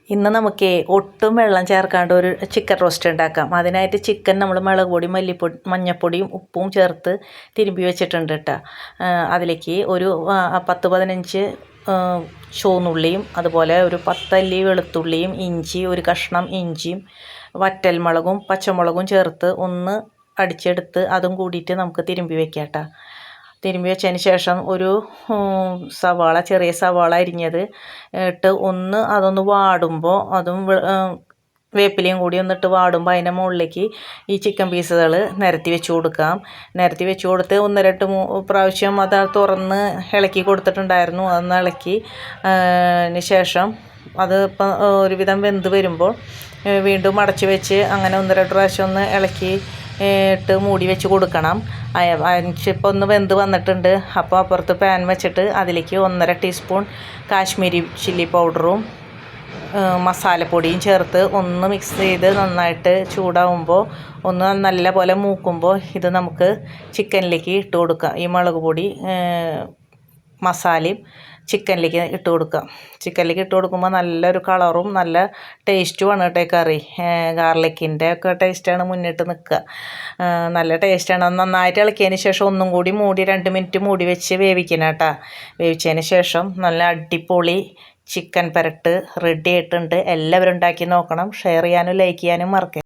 ഇന്ന് നമുക്ക് ഒട്ടും വെള്ളം ചേർക്കാണ്ട് ഒരു ചിക്കൻ റോസ്റ്റ് ഉണ്ടാക്കാം. അതിനായിട്ട് ചിക്കൻ നമ്മൾ മുളക് പൊടി, മഞ്ഞൾപ്പൊടിയും ഉപ്പും ചേർത്ത് തിരുമ്പി വെച്ചിട്ടുണ്ട് കേട്ടോ. അതിലേക്ക് ഒരു 10-15 ചുവന്നുള്ളിയും അതുപോലെ ഒരു 10 അല്ലി വെളുത്തുള്ളിയും ഇഞ്ചി, ഒരു കഷ്ണം ഇഞ്ചിയും വറ്റൽമുളകും പച്ചമുളകും ചേർത്ത് ഒന്ന് അടിച്ചെടുത്ത് അതും കൂടിയിട്ട് നമുക്ക് തിരുമ്പി വെക്കാം കേട്ടോ. തിരുമ്പി വെച്ചതിന് ശേഷം ഒരു സവാള, ചെറിയ സവാള അരിഞ്ഞത് ഇട്ട് അതൊന്ന് വാടുമ്പോൾ അതും വേപ്പിലയും കൂടി ഒന്നിട്ട് വാടുമ്പോൾ അതിൻ്റെ മുകളിലേക്ക് ഈ ചിക്കൻ പീസുകൾ നിരത്തി വെച്ച് കൊടുക്കാം. നിരത്തി വെച്ച് കൊടുത്ത് 1-2 പ്രാവശ്യം അത് തുറന്ന് ഇളക്കി കൊടുത്തിട്ടുണ്ടായിരുന്നു. അതൊന്ന് ഇളക്കി ശേഷം അത് ഇപ്പം ഒരുവിധം വെന്ത് വരുമ്പോൾ വീണ്ടും അടച്ച് വെച്ച് അങ്ങനെ 1-2 പ്രാവശ്യം ഒന്ന് ഇളക്കി ഇട്ട് മൂടി വെച്ച് കൊടുക്കണം. ഇപ്പോൾ ഒന്ന് വെന്ത് വന്നിട്ടുണ്ട്. അപ്പോൾ അപ്പുറത്ത് പാൻ വെച്ചിട്ട് അതിലേക്ക് 1.5 ടീസ്പൂൺ കാശ്മീരി ചില്ലി പൗഡറും മസാലപ്പൊടിയും ചേർത്ത് ഒന്ന് മിക്സ് ചെയ്ത് നന്നായിട്ട് ചൂടാവുമ്പോൾ ഒന്ന് നല്ല പോലെ മൂക്കുമ്പോൾ ഇത് നമുക്ക് ചിക്കനിലേക്ക് ഇട്ട് കൊടുക്കാം. ഈ മുളക് പൊടി മസാലയും ചിക്കനിലേക്ക് ഇട്ട് കൊടുക്കാം. ചിക്കനിലേക്ക് ഇട്ട് കൊടുക്കുമ്പോൾ നല്ലൊരു കളറും നല്ല ടേസ്റ്റുമാണ് കേട്ടോ. കറി ഗാർലിക്കിൻ്റെ ഒക്കെ ടേസ്റ്റാണ് മുന്നിട്ട് നിൽക്കുക. നല്ല ടേസ്റ്റാണ്. നന്നായിട്ട് ഇളക്കിയതിന് ശേഷം ഒന്നും കൂടി 2 മിനിറ്റ് മൂടി വെച്ച് വേവിക്കണം കേട്ടോ. വേവിച്ചതിന് ശേഷം നല്ല അടിപൊളി ചിക്കൻ പെരട്ട് റെഡി ആയിട്ടുണ്ട്. എല്ലാവരും ഉണ്ടാക്കി നോക്കണം. ഷെയർ ചെയ്യാനും ലൈക്ക് ചെയ്യാനും മറക്കരുത്.